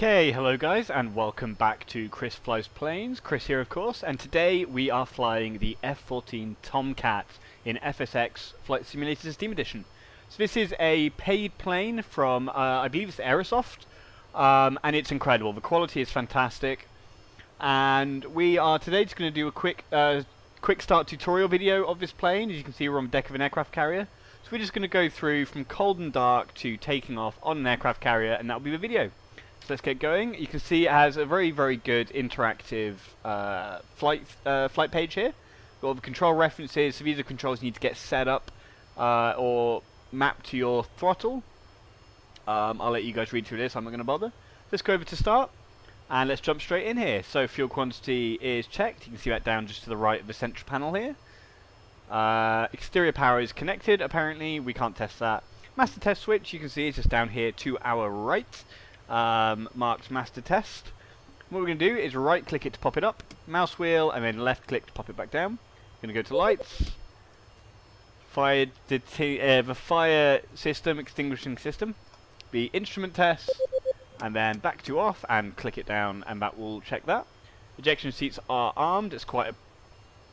Okay, hello guys, and welcome back to Chris Flies Planes. Chris here, of course, and today we are flying the F14 Tomcat in FSX Flight Simulator Steam Edition. So this is a paid plane from, I believe it's Aerosoft, and it's incredible. The quality is fantastic, and we are today just going to do a quick start tutorial video of this plane. As you can see, we're on the deck of an aircraft carrier. So we're just going to go through from cold and dark to taking off on an aircraft carrier, and that'll be the video. So let's get going. You can see it has a very, very good interactive flight page here. Got all the control references. So these are controls you need to get set up or mapped to your throttle. I'll let you guys read through this. I'm not going to bother. Let's go over to start, and let's jump straight in here. So fuel quantity is checked. You can see that down just to the right of the central panel here. Exterior power is connected. Apparently, we can't test that. Master test switch, you can see, is just down here to our right. Marked master test. What we're going to do is right click it to pop it up, mouse wheel, and then left click to pop it back down. Going to go to lights, the fire system, extinguishing system, the instrument test, and then back to off, and click it down, and that will check that. Ejection seats are armed. It's quite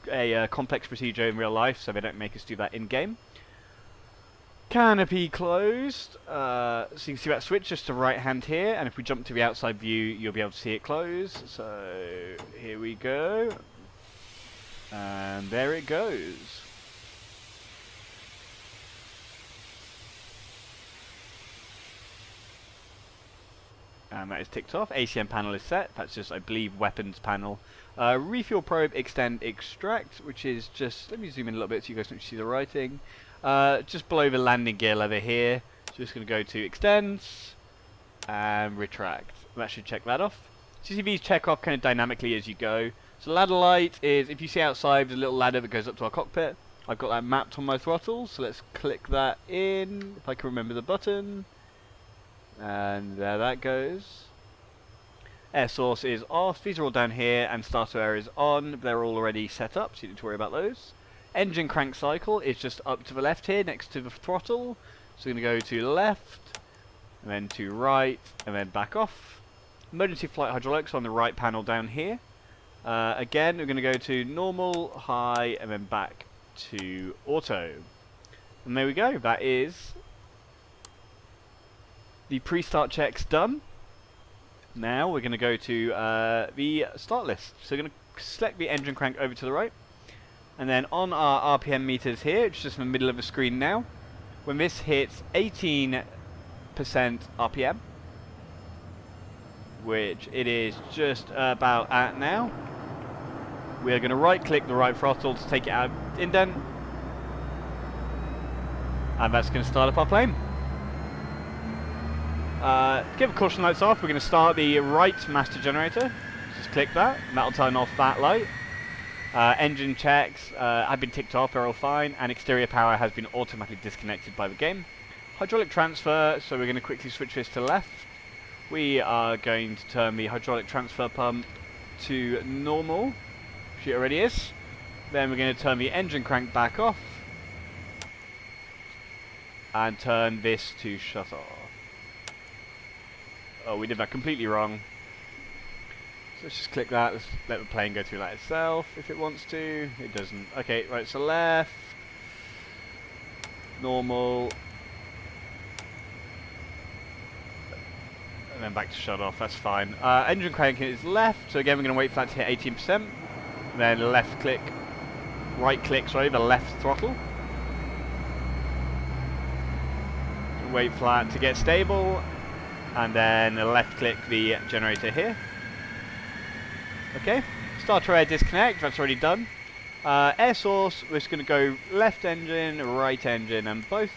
a complex procedure in real life, so they don't make us do that in game. Canopy closed, so you can see that switch just to right hand here, and if we jump to the outside view you'll be able to see it close. So here we go, and there it goes. And that is ticked off. ACM panel is set. That's just, I believe, weapons panel. Refuel probe, extend, extract, which is just, let me zoom in a little bit so you guys can see the writing. Just below the landing gear lever here. So just going to go to extends and retract. That should check that off. So you see these check off kind of dynamically as you go. So ladder light is, if you see outside, there's a little ladder that goes up to our cockpit. I've got that mapped on my throttle, so let's click that in, if I can remember the button. And there that goes. Air source is off. These are all down here, and starter air is on. They're all already set up, so you don't need to worry about those. Engine crank cycle is just up to the left here, next to the throttle. So we're going to go to left, and then to right, and then back off. Emergency flight hydraulics on the right panel down here. Again, we're going to go to normal, high, and then back to auto. And there we go. That is the pre-start checks done. Now we're going to go to the start list. So we're going to select the engine crank over to the right. And then on our RPM meters here, it's just in the middle of the screen now. When this hits 18% RPM, which it is just about at now, we are going to right click the right throttle to take it out of indent. And that's going to start up our plane. Give the caution lights off. We're going to start the right master generator. Just click that, and that'll turn off that light. Engine checks have been ticked off, they're all fine, and exterior power has been automatically disconnected by the game. Hydraulic transfer, so we're going to quickly switch this to left. We are going to turn the hydraulic transfer pump to normal, which it already is. Then we're going to turn the engine crank back off, and turn this to shut off. Oh, we did that completely wrong. So let's just click that, let's let the plane go through that itself if it wants to. It doesn't. Okay, right, so left, normal, and then back to shut off, that's fine. Engine crank is left, so again we're going to wait for that to hit 18%, then left click, right click, sorry, the left throttle. Wait for that to get stable, and then left click the generator here. Okay, starter air disconnect, that's already done. Air source, we're just going to go left engine, right engine, and both.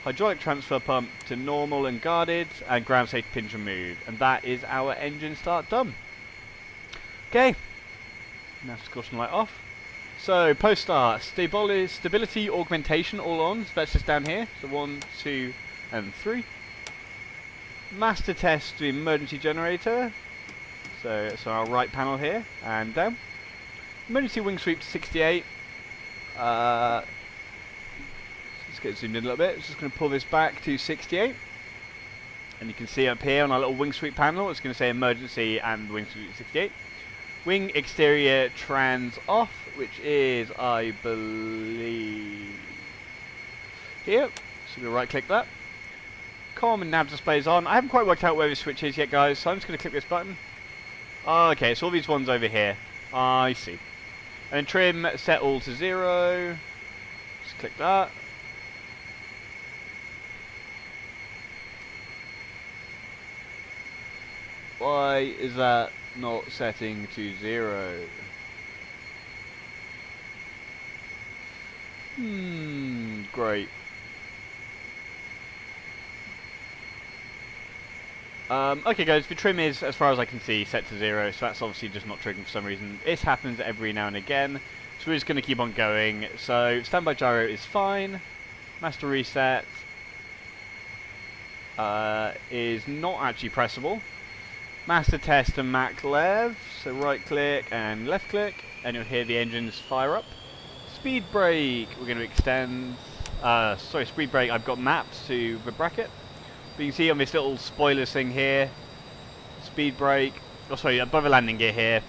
Hydraulic transfer pump to normal and guarded, and ground safety pins removed. And that is our engine start done. Okay, now caution light off. So, post start, stability augmentation all on, so that's just down here. So 1, 2, and 3. Master test to emergency generator. So our right panel here, and down. Emergency wing sweep to 68. Let's get zoomed in a little bit. Just going to pull this back to 68. And you can see up here on our little wing sweep panel, it's going to say emergency and wing sweep 68. Wing exterior trans off, which is, I believe, here. So we'll right click that. Com and nav displays on. I haven't quite worked out where this switch is yet, guys, so I'm just going to click this button. Oh, okay, so all these ones over here. I see. And then trim, set all to 0. Just click that. Why is that not setting to 0? Great. Okay guys, the trim is, as far as I can see, set to 0, so that's obviously just not triggering for some reason. This happens every now and again, so we're just going to keep on going. So, standby gyro is fine. Master reset is not actually pressable. Master test and Mac Lev, so right click and left click, and you'll hear the engines fire up. Speed brake, we're going to extend, speed brake I've got mapped to the bracket. But you can see on this little spoilers thing here, speed brake, above the landing gear here,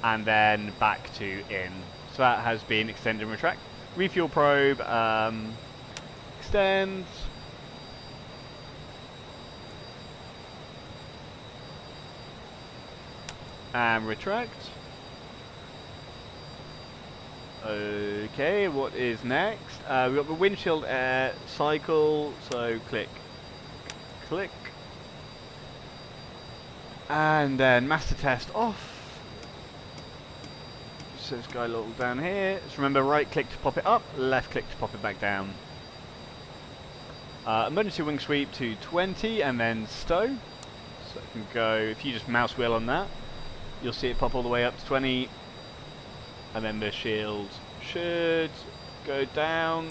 and then back to in. So that has been extended and retract. Refuel probe, extend. And retract. Okay, what is next? We've got the windshield air cycle, so click. Click. And then master test off. So this guy little down here. Just remember, right click to pop it up, left click to pop it back down. Emergency wing sweep to 20 and then stow. So it can go, if you just mouse wheel on that, you'll see it pop all the way up to 20. And then the shield should go down.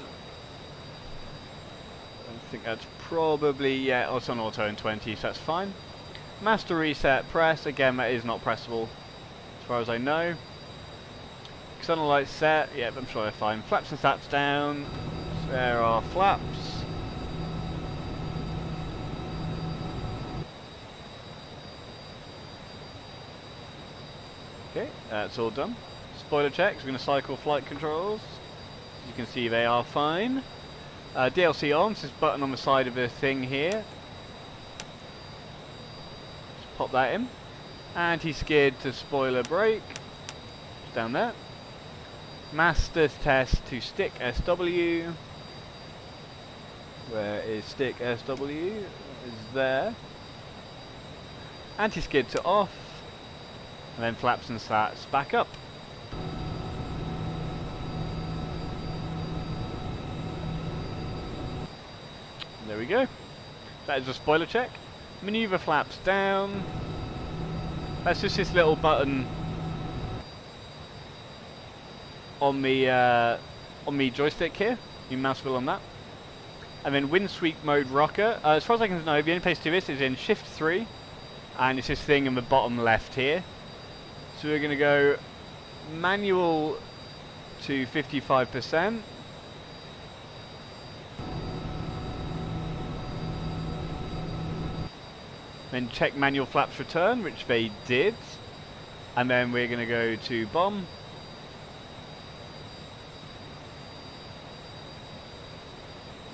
I think that's probably, yeah, it's on auto in 20, so that's fine. Master reset press, again that is not pressable as far as I know. External lights set, yeah, I'm sure they're fine. Flaps and stats down, so there are flaps. Okay, that's all done. Spoiler checks, we're going to cycle flight controls. As you can see they are fine. DLC on, so this button on the side of the thing here. Just pop that in. Anti-skid to spoiler brake. Just down there. Master test to stick SW. Where is stick SW? Is there. Anti-skid to off. And then flaps and slats back up. There we go. That is a spoiler check. Maneuver flaps down. That's just this little button on the joystick here. You mouse wheel on that. And then wind sweep mode rocker. As far as I can know, the only place to do this is in shift 3, and it's this thing in the bottom left here. So we're going to go manual to 55%. Then check manual flaps return, which they did. And then we're going to go to bomb.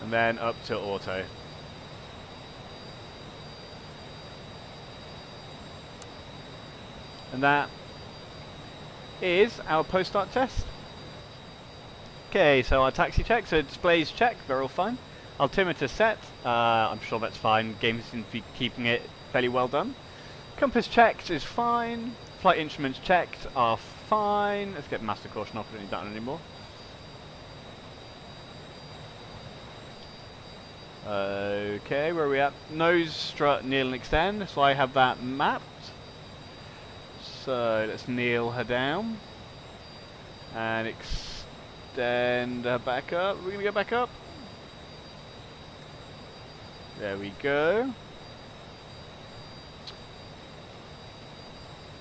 And then up to auto. And that is our post-start test. Okay, so our taxi check, so displays check, they're all fine. Altimeter set, I'm sure that's fine. Game seems to be keeping it fairly well done. Compass checked is fine. Flight instruments checked are fine. Let's get master caution off, we don't need that one anymore. Okay, where are we at? Nose, strut, kneel and extend. So I have that mapped. So let's kneel her down. And extend her back up. We're going to go back up. There we go.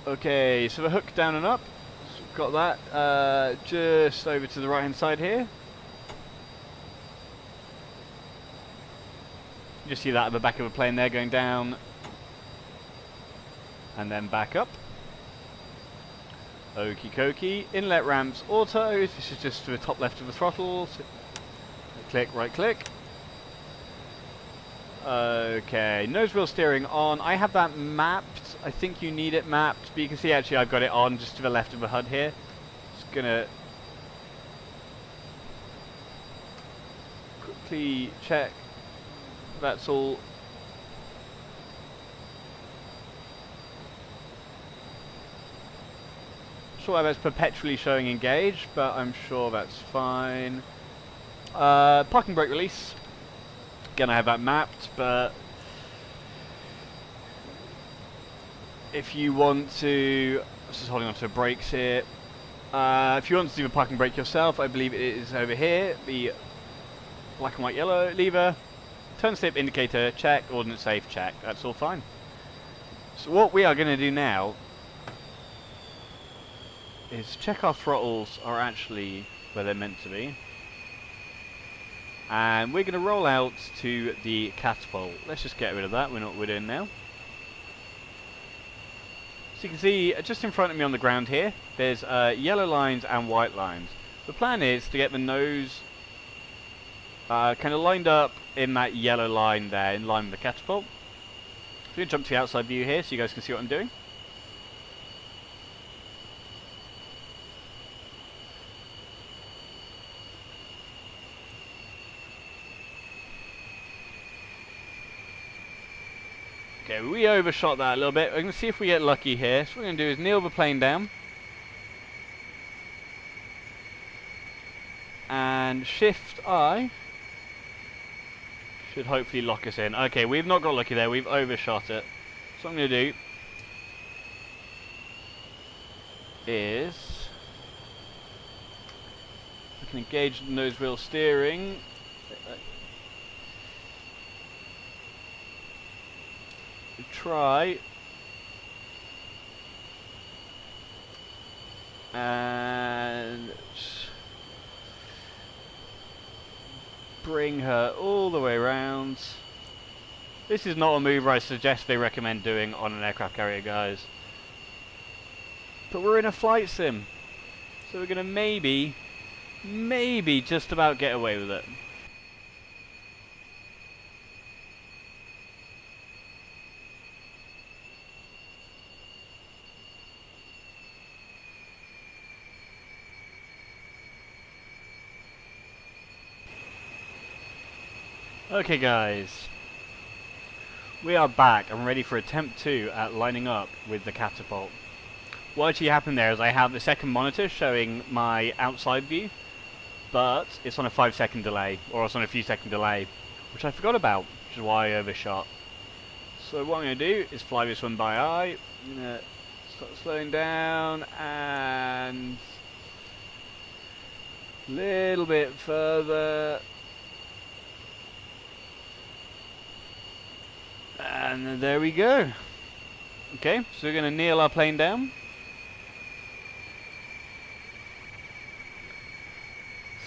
Okay, so the hook down and up. So we've got that just over to the right hand side here. You just see that at the back of a plane there going down and then back up. Okie dokie. Inlet ramps auto. This is just to the top left of the throttle. So click, right click. Okay, nose wheel steering on. I have that mapped. I think you need it mapped, but you can see actually I've got it on just to the left of the HUD here. Just gonna quickly check that's all. Sure why that's perpetually showing engaged, but I'm sure that's fine. Parking brake release. Again, I have that mapped, but if you want to, I was just holding onto the brakes here. If you want to do the parking brake yourself, I believe it is over here. The black and white yellow lever. Turn slip indicator, check. Ordnance safe, check. That's all fine. So what we are going to do now is check our throttles are actually where they're meant to be. And we're going to roll out to the catapult. Let's just get rid of that. We know what we're doing now. So you can see just in front of me on the ground here, there's yellow lines and white lines. The plan is to get the nose kind of lined up in that yellow line there, in line with the catapult. So we're going to jump to the outside view here so you guys can see what I'm doing. Okay, we overshot that a little bit. We're going to see if we get lucky here. So what we're going to do is kneel the plane down. And Shift I should hopefully lock us in. Okay, we've not got lucky there. We've overshot it. So what I'm going to do is I can engage the nose wheel steering. Try and bring her all the way around. This is not a move I suggest they recommend doing on an aircraft carrier, guys. But we're in a flight sim, so we're gonna maybe just about get away with it. Okay guys, we are back and ready for attempt 2 at lining up with the catapult. What actually happened there is I have the second monitor showing my outside view, but it's on a 5-second delay, or it's on a few second delay, which I forgot about, which is why I overshot. So what I'm going to do is fly this one by eye. I'm going to start slowing down and a little bit further. And there we go. Okay, so we're going to kneel our plane down.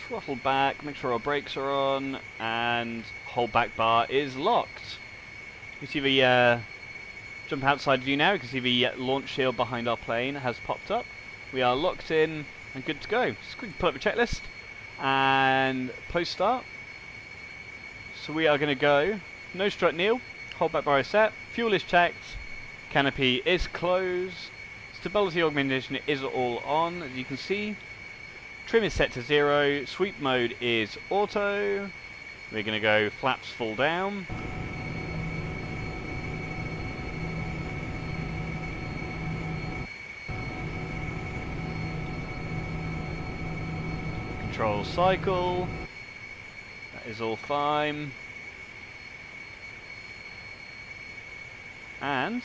Throttle back, make sure our brakes are on, and hold back bar is locked. You see the jump outside view now. You can see the launch shield behind our plane has popped up. We are locked in and good to go. Just quickly pull up the checklist and post start. So we are going to go no strut kneel. Hold back bar is set, fuel is checked, canopy is closed, stability augmentation is all on, as you can see. Trim is set to 0, sweep mode is auto. We're going to go flaps full down. Control cycle, that is all fine. And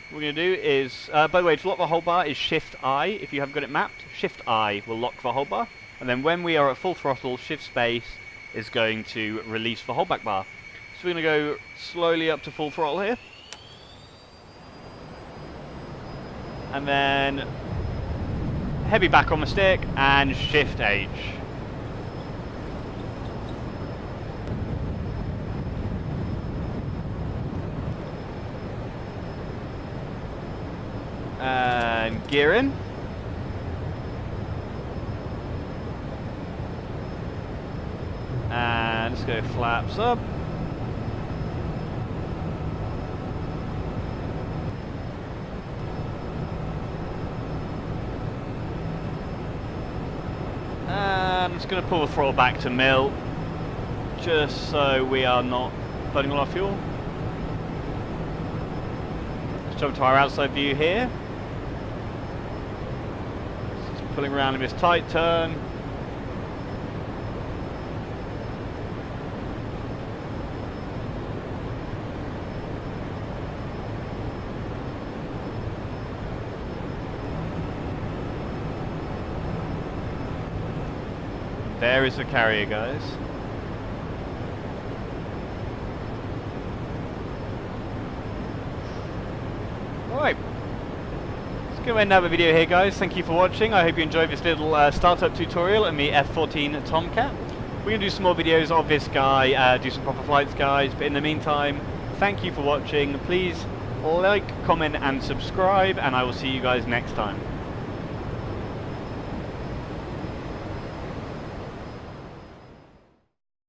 what we're going to do is, by the way, to lock the hold bar is Shift I. If you haven't got it mapped, Shift I will lock the hold bar. And then when we are at full throttle, Shift Space is going to release the holdback bar. So we're going to go slowly up to full throttle here. And then heavy back on the stick and Shift H. And gear in. And let's go flaps up. And I'm just going to pull the throttle back to mill, just so we are not burning all our fuel. Let's jump to our outside view here. Just pulling around in this tight turn. There is the carrier, guys. Alright. Let's go and have a video here, guys. Thank you for watching. I hope you enjoyed this little startup tutorial on the F14 Tomcat. We're going to do some more videos of this guy, do some proper flights, guys. But in the meantime, thank you for watching. Please like, comment and subscribe, and I will see you guys next time.